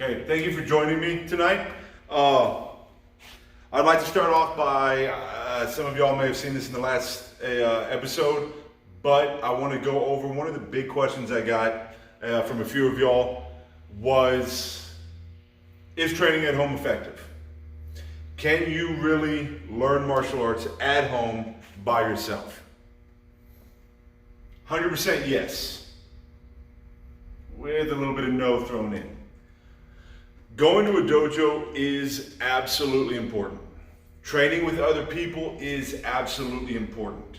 Okay, thank you for joining me tonight. I'd like to start off by, some of y'all may have seen this in the last episode, but I want to go over one of the big questions I got from a few of y'all was, is training at home effective? Can you really learn martial arts at home by yourself? 100% yes, with a little bit of no thrown in. Going to a dojo is absolutely important. Training with other people is absolutely important.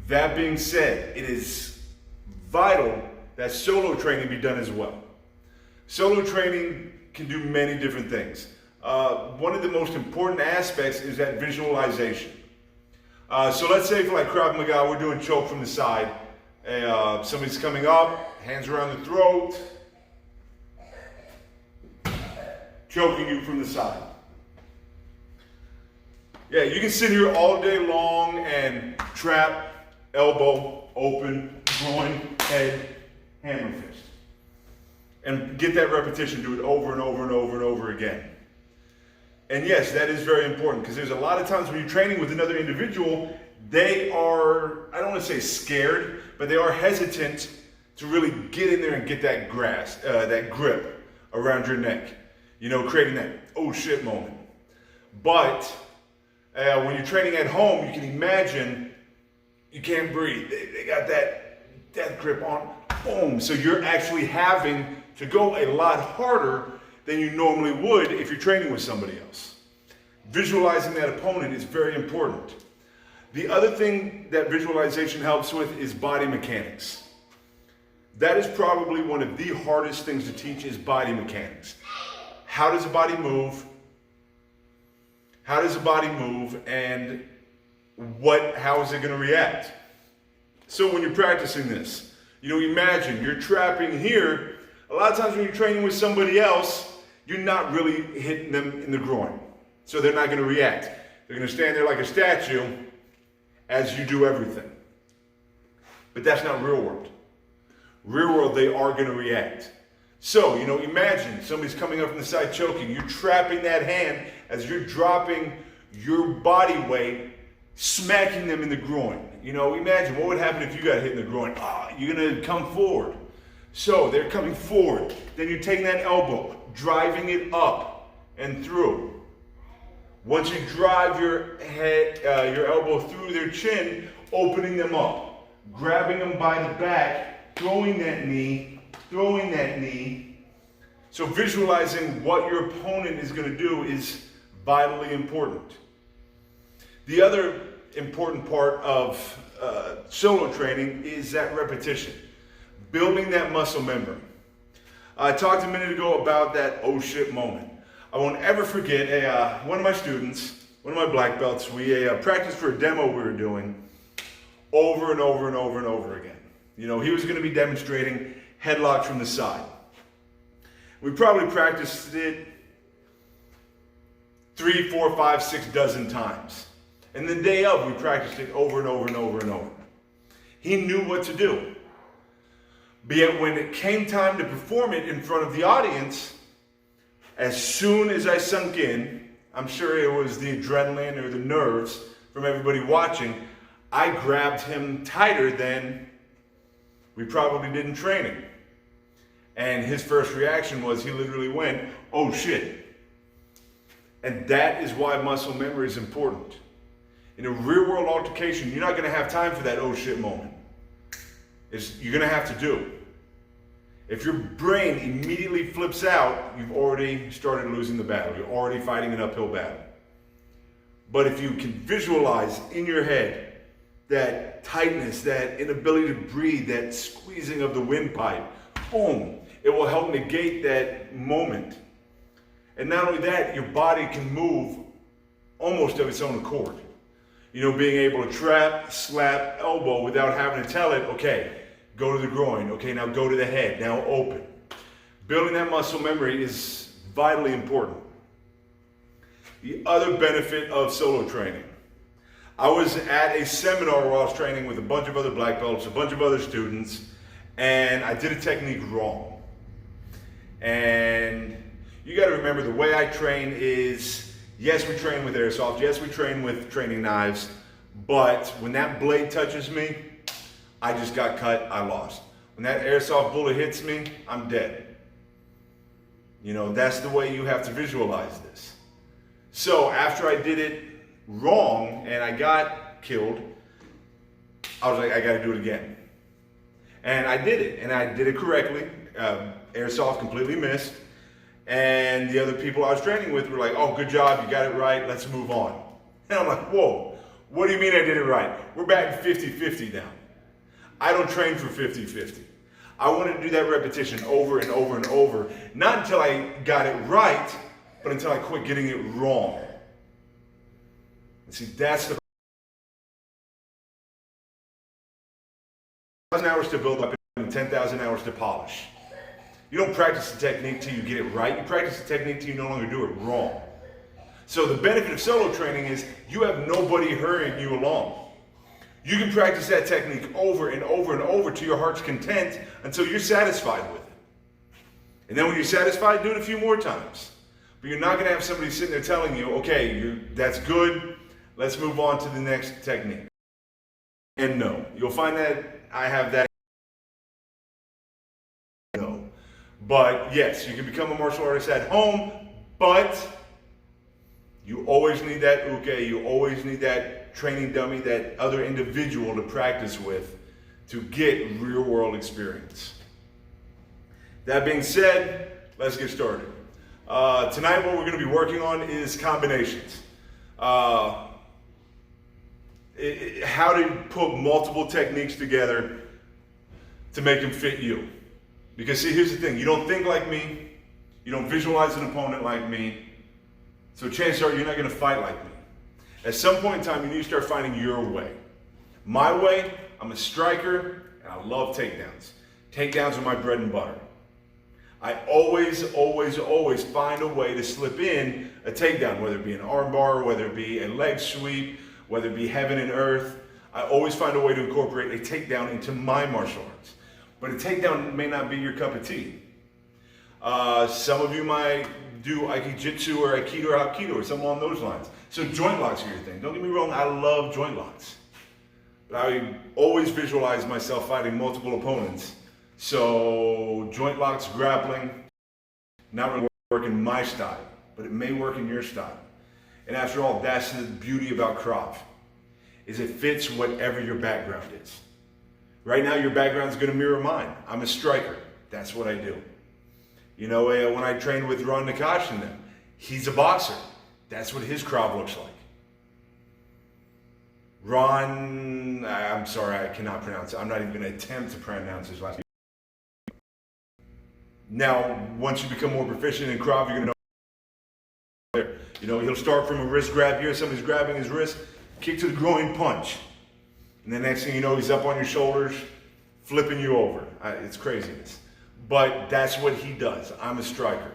That being said, it is vital that solo training be done as well. Solo training can do many different things. One of the most important aspects is that visualization. So let's say for like Krav Maga, we're doing choke from the side. Somebody's coming up, hands around the throat, choking you from the side. Yeah, you can sit here all day long and trap, elbow, open, groin, head, hammer fist. And get that repetition, do it over and over and over and over again. And yes, that is very important because there's a lot of times when you're training with another individual, they are, I don't want to say scared, but they are hesitant to really get in there and get that that grip around your neck. You know, creating that oh shit moment. But when you're training at home, you can imagine you can't breathe. They got that death grip on, boom. So you're actually having to go a lot harder than you normally would if you're training with somebody else. Visualizing that opponent is very important. The other thing that visualization helps with is body mechanics. That is probably one of the hardest things to teach is body mechanics. How does the body move? How does the body move and how is it going to react? So when you're practicing this, you know, imagine you're trapping here. A lot of times when you're training with somebody else, you're not really hitting them in the groin. So they're not going to react. They're going to stand there like a statue as you do everything. But that's not real world. Real world, they are going to react. So, you know, imagine somebody's coming up from the side choking. You're trapping that hand as you're dropping your body weight, smacking them in the groin. You know, imagine what would happen if you got hit in the groin. You're going to come forward. So they're coming forward. Then you're taking that elbow, driving it up and through. Once you drive your head, your elbow through their chin, opening them up, grabbing them by the back, throwing that knee. So visualizing what your opponent is going to do is vitally important. The other important part of solo training is that repetition, building that muscle memory. I talked a minute ago about that oh shit moment. I won't ever forget one of my students, one of my black belts, we practiced for a demo we were doing over and over and over and over again. You know, he was going to be demonstrating headlock from the side. We probably practiced it 3, 4, 5, 6 dozen times. And the day of, we practiced it over and over and over and over. He knew what to do. But yet when it came time to perform it in front of the audience, as soon as I sunk in, I'm sure it was the adrenaline or the nerves from everybody watching, I grabbed him tighter than we probably did in training. And his first reaction was he literally went, oh shit. And that is why muscle memory is important. In a real world altercation, you're not going to have time for that oh shit moment. You're going to have to do. If your brain immediately flips out, you've already started losing the battle. You're already fighting an uphill battle. But if you can visualize in your head that tightness, that inability to breathe, that squeezing of the windpipe, boom, it will help negate that moment. And not only that, your body can move almost of its own accord. You know, being able to trap, slap, elbow without having to tell it, okay, go to the groin, okay, now go to the head, now open. Building that muscle memory is vitally important. The other benefit of solo training. I was at a seminar where I was training with a bunch of other black belts, a bunch of other students, and I did a technique wrong. And you got to remember, the way I train is, yes, we train with airsoft, yes, we train with training knives, but when that blade touches me, I just got cut, I lost. When that airsoft bullet hits me, I'm dead. You know, that's the way you have to visualize this. So after I did it wrong and I got killed, I was like, I gotta do it again. And I did it, and I did it correctly. Airsoft completely missed. And the other people I was training with were like, oh, good job, you got it right, let's move on. And I'm like, whoa, what do you mean I did it right? We're back to 50-50 now. I don't train for 50-50. I wanted to do that repetition over and over and over, not until I got it right, but until I quit getting it wrong. And see, that's the 1,000 hours to build up and 10,000 hours to polish. You don't practice the technique till you get it right. You practice the technique till you no longer do it wrong. So the benefit of solo training is you have nobody hurrying you along. You can practice that technique over and over and over to your heart's content until you're satisfied with it. And then when you're satisfied, do it a few more times. But you're not going to have somebody sitting there telling you, okay, that's good, let's move on to the next technique. And no, you'll find that I have that. No. But yes, you can become a martial artist at home, but you always need that uke, you always need that training dummy, that other individual to practice with to get real world experience. That being said, let's get started. Tonight what we're going to be working on is combinations. How to put multiple techniques together to make them fit you. Because see, here's the thing, you don't think like me, you don't visualize an opponent like me, so chances are you're not going to fight like me. At some point in time, you need to start finding your way. My way, I'm a striker, and I love takedowns. Takedowns are my bread and butter. I always find a way to slip in a takedown, whether it be an arm bar, whether it be a leg sweep, whether it be heaven and earth. I always find a way to incorporate a takedown into my martial arts. But a takedown may not be your cup of tea. Some of you might do Aikijitsu or Aikido or Hapkido or something along those lines. So joint locks are your thing. Don't get me wrong, I love joint locks. But I always visualize myself fighting multiple opponents. So joint locks, grappling, not really work in my style, but it may work in your style. And after all, that's the beauty about Krav, is it fits whatever your background is. Right now, your background is going to mirror mine. I'm a striker. That's what I do. You know, when I trained with Ron Nakash and them, he's a boxer. That's what his Krav looks like. Ron, I'm sorry, I cannot pronounce it. I'm not even going to attempt to pronounce his last name. Now, once you become more proficient in Krav, you're going to know there. You know, he'll start from a wrist grab here. Somebody's grabbing his wrist, kick to the groin, punch. And the next thing you know, he's up on your shoulders, flipping you over. It's craziness. But that's what he does. I'm a striker.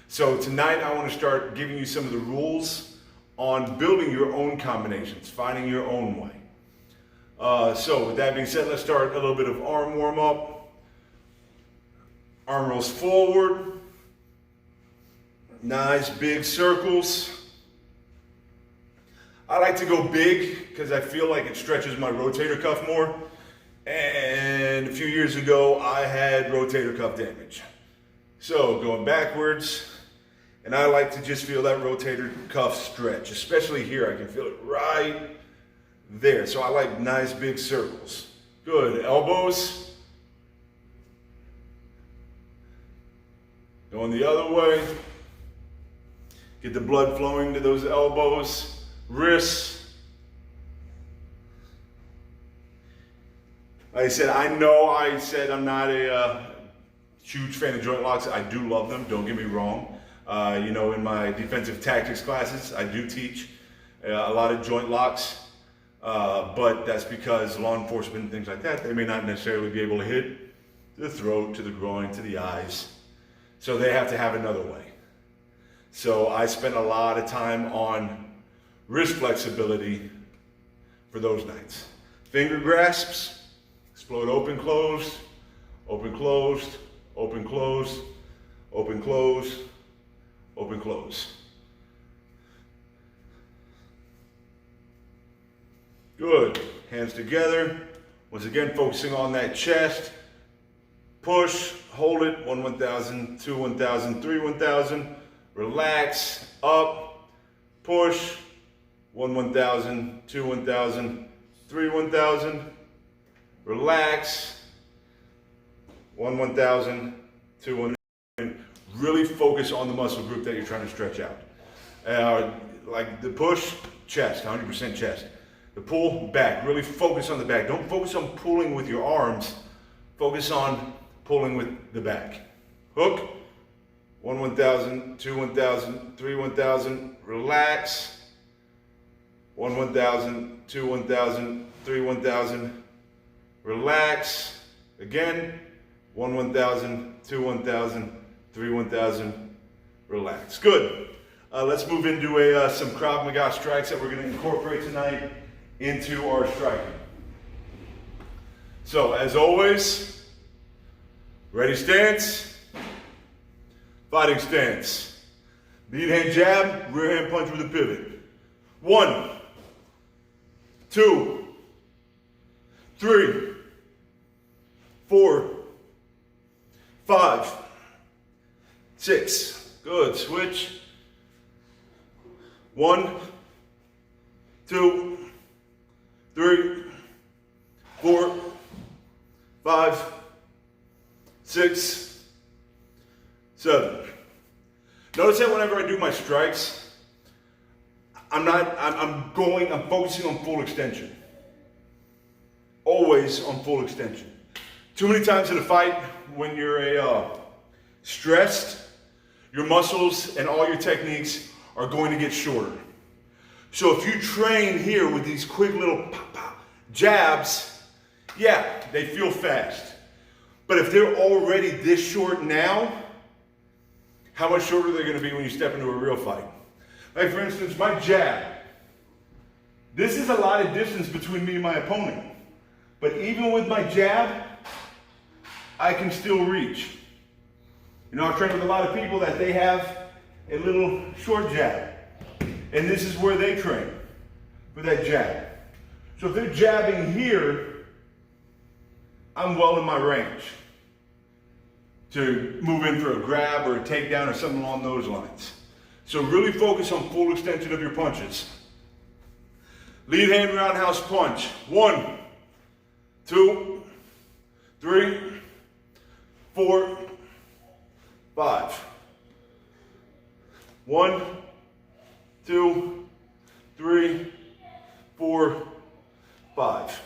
So tonight I want to start giving you some of the rules on building your own combinations, finding your own way. So with that being said, let's start a little bit of arm warm up. Arm rolls forward. Nice big circles. I like to go big because I feel like it stretches my rotator cuff more. And a few years ago, I had rotator cuff damage. So going backwards, and I like to just feel that rotator cuff stretch, especially here. I can feel it right there. So I like nice big circles. Good, elbows. Going the other way. Get the blood flowing to those elbows, wrists. Like I said, I said I'm not a huge fan of joint locks. I do love them, don't get me wrong. You know, in my defensive tactics classes, I do teach a lot of joint locks, but that's because law enforcement and things like that, they may not necessarily be able to hit the throat, to the groin, to the eyes. So they have to have another way. So I spend a lot of time on wrist flexibility for those nights. Finger grasps, explode open, closed, open, closed, open, closed, open, close, open, close. Good. Hands together. Once again, focusing on that chest. Push, hold it. 1, 1,000, 2, 1,000, 3, 1,000. Relax, up, push. 1, 1,000, 2, 1,000, 3, 1,000. Relax. 1, 1,000, 2, 1,000. Really focus on the muscle group that you're trying to stretch out. Like the push, chest, 100% chest. The pull, back. Really focus on the back. Don't focus on pulling with your arms. Focus on pulling with the back. Hook. 1, 1,000, 2, 1,000, 3, 1,000. Relax. 1, 1,000, 2, 1,000, 3, 1,000. Relax. Again. 1, 1,000, 2, 1,000, 3, 1,000. Relax. Good. Let's move into some Krav Maga strikes that we're going to incorporate tonight into our striking. So, as always, ready stance, fighting stance. Lead hand jab, rear hand punch with a pivot. 1, 2, 3, 4, 5, 6. Good. Switch. 1, 2, 3, 4, 5, 6, 7. Notice that whenever I do my strikes, I'm focusing on full extension. Always on full extension. Too many times in a fight, when you're stressed, your muscles and all your techniques are going to get shorter. So if you train here with these quick little pop, pop jabs, yeah, they feel fast. But if they're already this short now, how much shorter are they going to be when you step into a real fight? Like for instance, my jab. This is a lot of distance between me and my opponent. But even with my jab, I can still reach. You know, I've trained with a lot of people that they have a little short jab. And this is where they train, for that jab. So if they're jabbing here, I'm well in my range to move in for a grab or a takedown or something along those lines. So really focus on full extension of your punches. Lead hand roundhouse punch. 1, 2, 3, 4, 5. 1, 2, 3, 4, 5.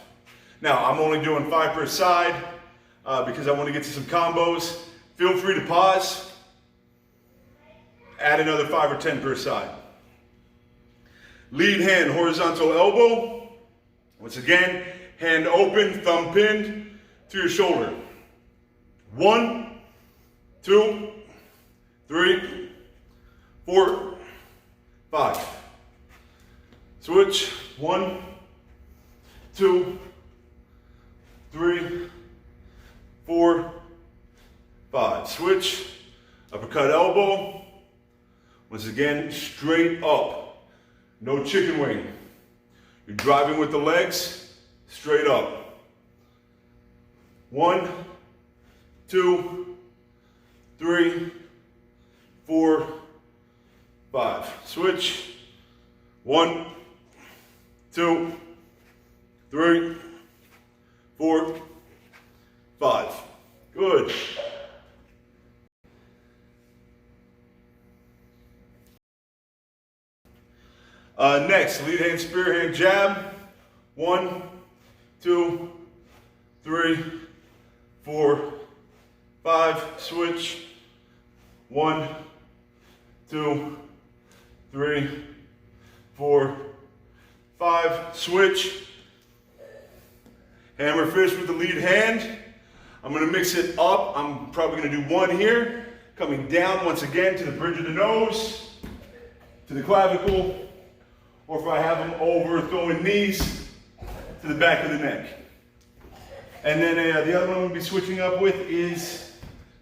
Now, I'm only doing 5 per side because I want to get to some combos. Feel free to pause. Add another 5 or 10 per side. Lead hand, horizontal elbow. Once again, hand open, thumb pinned to your shoulder. 1, 2, 3, 4, 5. Switch. 1, 2, 3, 4, 5. Switch. Uppercut elbow. Once again, straight up. No chicken wing. You're driving with the legs, straight up. 1, 2, 3, 4, 5. Switch. 1, 2, 3, 4, 5. Good. Next, lead hand, spear hand, jab. 1, 2, 3, 4, 5. Switch. 1, 2, 3, 4, 5. Switch. Hammer fist with the lead hand. I'm going to mix it up. I'm probably going to do 1 here. Coming down once again to the bridge of the nose, to the clavicle, or if I have them over, throwing knees to the back of the neck. And then the other one I'm going to be switching up with is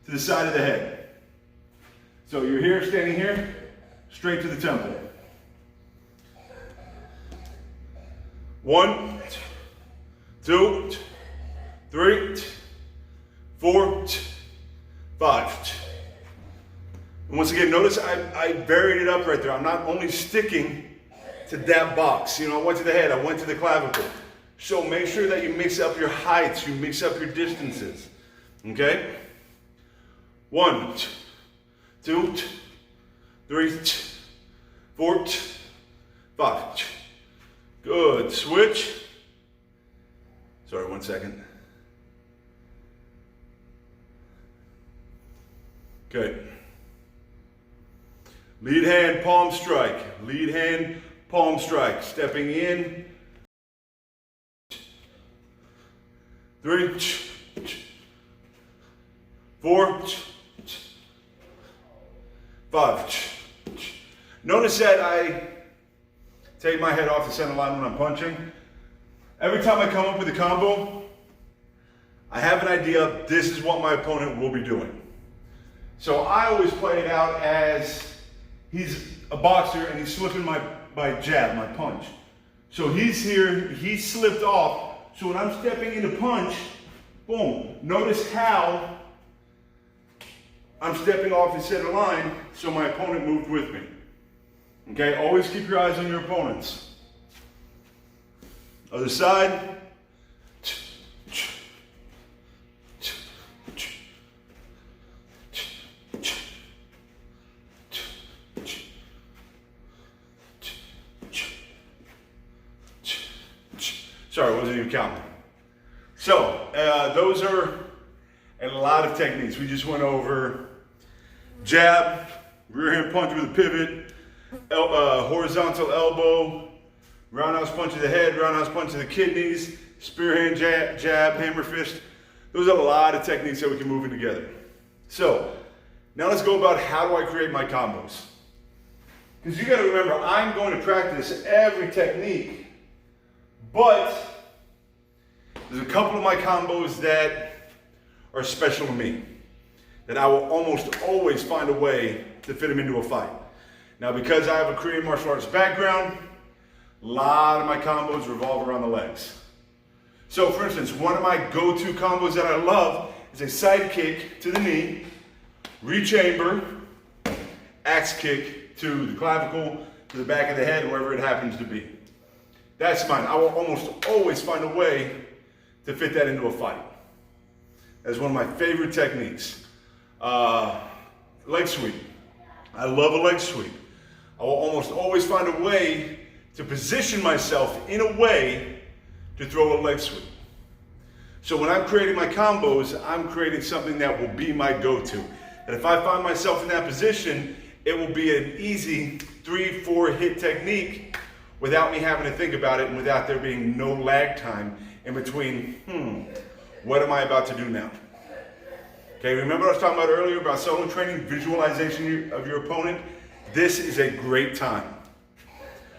to the side of the head. So you're here, standing here, straight to the temple. 1, 2, 3, 4, 5. And once again, notice I varied it up right there. I'm not only sticking to that box. You know, I went to the head, I went to the clavicle. So make sure that you mix up your heights, you mix up your distances. Okay? 1, 2, 3, 4, 5. Good. Switch. Sorry, 1 second. Okay. Lead hand, palm strike. Lead hand, palm strike. Stepping in. 3, 4, 5. Notice that I take my head off the center line when I'm punching. Every time I come up with a combo, I have an idea, this is what my opponent will be doing. So I always play it out as he's a boxer and he's slipping my jab, my punch. So he's here, he slipped off. So when I'm stepping in to punch, boom. Notice how I'm stepping off the center line so my opponent moved with me. Okay, always keep your eyes on your opponents. Other side. Sorry, I wasn't even counting. So, those are a lot of techniques. We just went over jab, rear hand punch with a pivot, horizontal elbow, roundhouse punch to the head, roundhouse punch to the kidneys, spear hand jab, hammer fist. Those are a lot of techniques that we can move in together. So, now let's go about how do I create my combos. Because you got to remember, I'm going to practice every technique. But there's a couple of my combos that are special to me, that I will almost always find a way to fit them into a fight. Now, because I have a Korean martial arts background, a lot of my combos revolve around the legs. So, for instance, one of my go-to combos that I love is a side kick to the knee, rechamber, axe kick to the clavicle, to the back of the head, wherever it happens to be. That's mine. I will almost always find a way to fit that into a fight. That's one of my favorite techniques. Leg sweep. I love a leg sweep. I will almost always find a way to position myself in a way to throw a leg sweep. So when I'm creating my combos, I'm creating something that will be my go-to. And if I find myself in that position, it will be an easy 3-4 hit technique without me having to think about it and without there being no lag time in between, what am I about to do now? Okay, remember what I was talking about earlier about solo training, visualization of your opponent? This is a great time.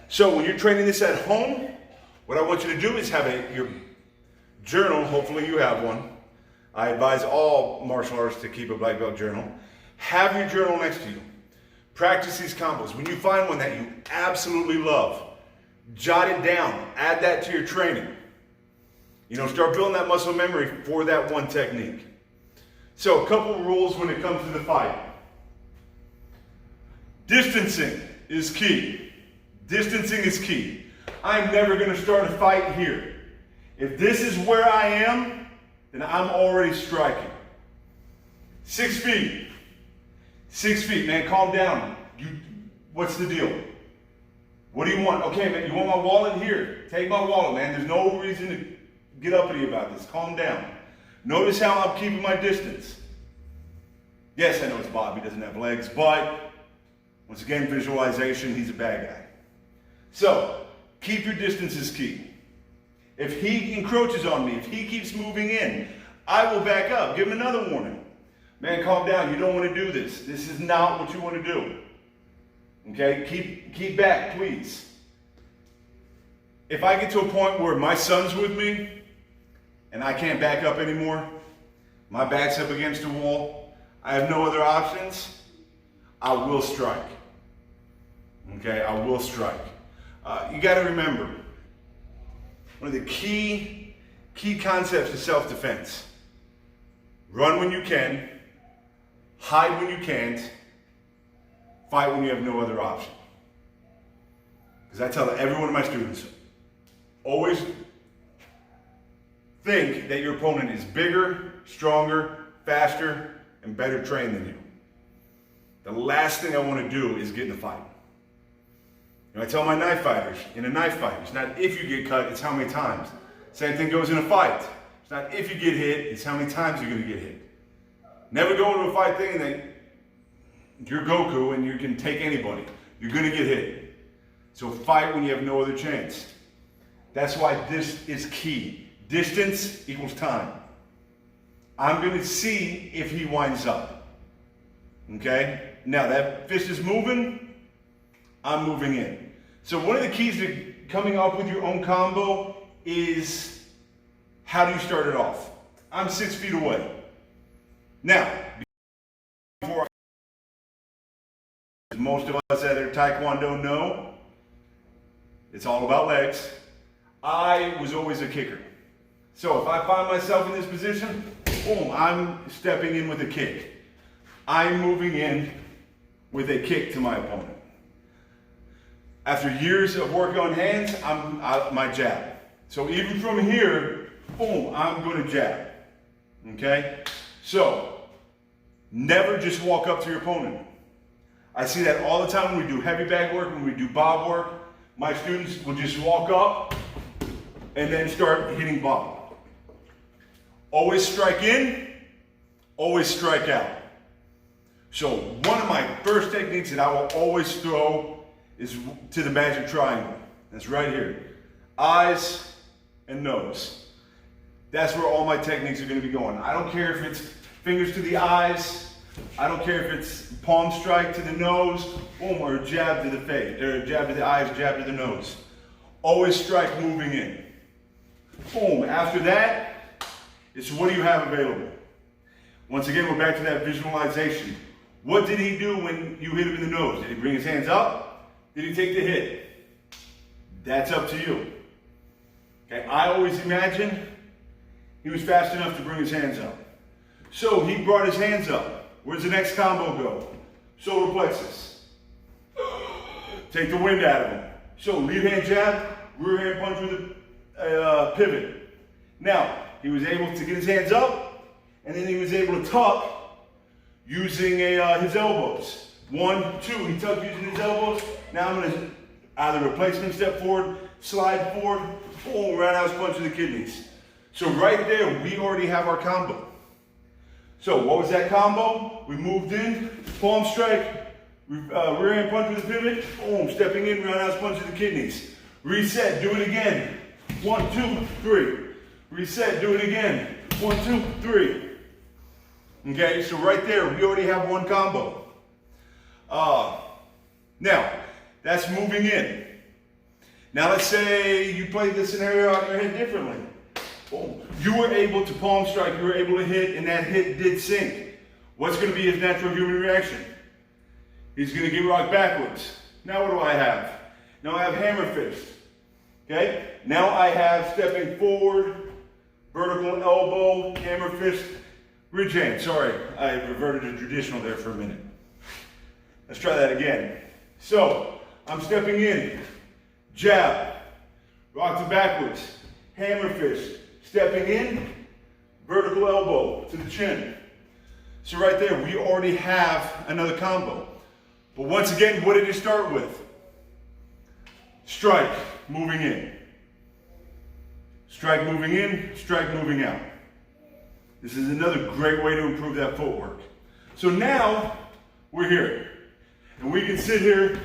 So when you're training this at home, what I want you to do is have your journal, hopefully you have one. I advise all martial artists to keep a black belt journal. Have your journal next to you. Practice these combos. When you find one that you absolutely love, jot it down, add that to your training. You know, start building that muscle memory for that one technique. So a couple of rules when it comes to the fight. Distancing is key. Distancing is key. I'm never going to start a fight here. If this is where I am, then I'm already striking. 6 feet. 6 feet, man, calm down. What's the deal? What do you want? Okay, man, you want my wallet? Here, take my wallet, man. There's no reason to get uppity about this. Calm down. Notice how I'm keeping my distance. Yes, I know it's Bob. He doesn't have legs, but once again, visualization, he's a bad guy. So, keep your distance is key. If he encroaches on me, if he keeps moving in, I will back up. Give him another warning. Man, calm down. You don't want to do this. This is not what you want to do. Okay, keep back, please. If I get to a point where my son's with me and I can't back up anymore, my back's up against the wall, I have no other options, I will strike. Okay, I will strike. You got to remember, one of the key concepts of self-defense: run when you can, hide when you can't, fight when you have no other option. Because I tell every one of my students, always think that your opponent is bigger, stronger, faster, and better trained than you. The last thing I want to do is get in a fight. And I tell my knife fighters, in a knife fight, it's not if you get cut, it's how many times. Same thing goes in a fight. It's not if you get hit, it's how many times you're going to get hit. Never go into a fight thinking that you're Goku and you can take anybody. You're going to get hit. So fight when you have no other chance. That's why this is key. Distance equals time. I'm going to see if he winds up. Okay? Now that fist is moving, I'm moving in. So one of the keys to coming up with your own combo is, how do you start it off? I'm 6 feet away. Now, before most of us that are Taekwondo know, it's all about legs. I was always a kicker. So if I find myself in this position, boom, I'm stepping in with a kick. I'm moving in with a kick to my opponent. After years of working on hands, I'm my jab. So even from here, boom, I'm going to jab. Okay? So, never just walk up to your opponent. I see that all the time when we do heavy bag work, when we do bob work. My students will just walk up and then start hitting bob. Always strike in, always strike out. So one of my first techniques that I will always throw is to the magic triangle. That's right here. Eyes and nose. That's where all my techniques are going to be going. I don't care if it's fingers to the eyes. I don't care if it's palm strike to the nose, boom, or a jab to the face, or a jab to the eyes, jab to the nose. Always strike moving in. Boom. After that, it's what do you have available? Once again, we're back to that visualization. What did he do when you hit him in the nose? Did he bring his hands up? Did he take the hit? That's up to you. Okay, I always imagine he was fast enough to bring his hands up. So he brought his hands up. Where's the next combo go? Solar plexus. Take the wind out of him. So lead hand jab, rear hand punch with a pivot. Now, he was able to get his hands up, and then he was able to tuck using his elbows. 1, 2, he tucked using his elbows. Now I'm going to either replacement step forward, slide forward, boom, roundhouse punch to the kidneys. So right there, we already have our combo. So what was that combo? We moved in, palm strike, rear hand punch with a pivot, boom, stepping in, roundhouse punch to the kidneys. Reset, do it again. 1, 2, 3. Reset, do it again. 1, 2, 3. Okay, so right there, we already have one combo. Now, that's moving in. Now let's say you played this scenario out in your head differently. Boom. You were able to palm strike, you were able to hit, and that hit did sink. What's going to be his natural human reaction? He's going to get rocked backwards. Now what do I have? Now I have hammer fist. Okay? Now I have stepping forward, vertical elbow, hammer fist, ridge hand. Sorry, I reverted to traditional there for a minute. Let's try that again. So, I'm stepping in, jab, rock to backwards, hammer fist, stepping in, vertical elbow to the chin. So right there, we already have another combo. But once again, what did it start with? Strike, moving in. Strike moving in, strike moving out. This is another great way to improve that footwork. So now, we're here. And we can sit here,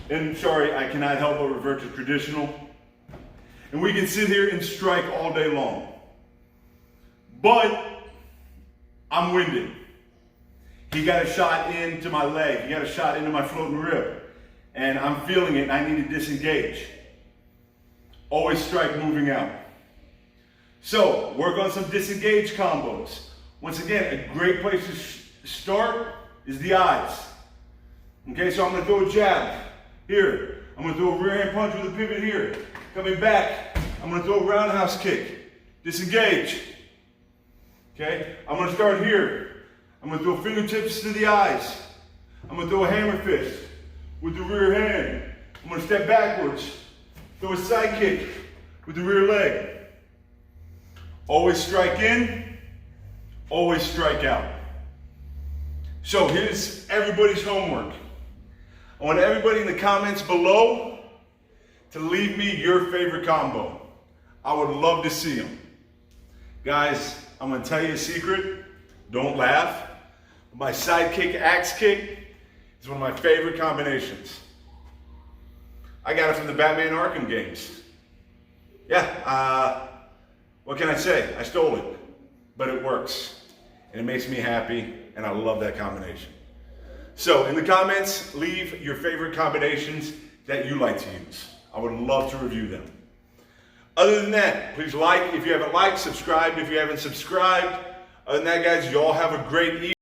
and sorry, I cannot help but revert to traditional. And we can sit here and strike all day long. But, I'm winded. He got a shot into my leg. He got a shot into my floating rib. And I'm feeling it, and I need to disengage. Always strike moving out. So, work on some disengage combos. Once again, a great place to start is the eyes. Okay, so I'm gonna throw a jab here. I'm gonna throw a rear hand punch with a pivot here. Coming back, I'm gonna throw a roundhouse kick. Disengage. Okay, I'm gonna start here. I'm gonna throw fingertips to the eyes. I'm gonna throw a hammer fist with the rear hand. I'm gonna step backwards. Throw a side kick with the rear leg. Always strike in, always strike out. So here's everybody's homework. I want everybody in the comments below to leave me your favorite combo. I would love to see them. Guys, I'm gonna tell you a secret. Don't laugh. My side kick, axe kick is one of my favorite combinations. I got it from the Batman Arkham games. Yeah, what can I say? I stole it, but it works. And it makes me happy, and I love that combination. So in the comments, leave your favorite combinations that you like to use. I would love to review them. Other than that, please like if you haven't liked, subscribe if you haven't subscribed. Other than that, guys, you all have a great evening.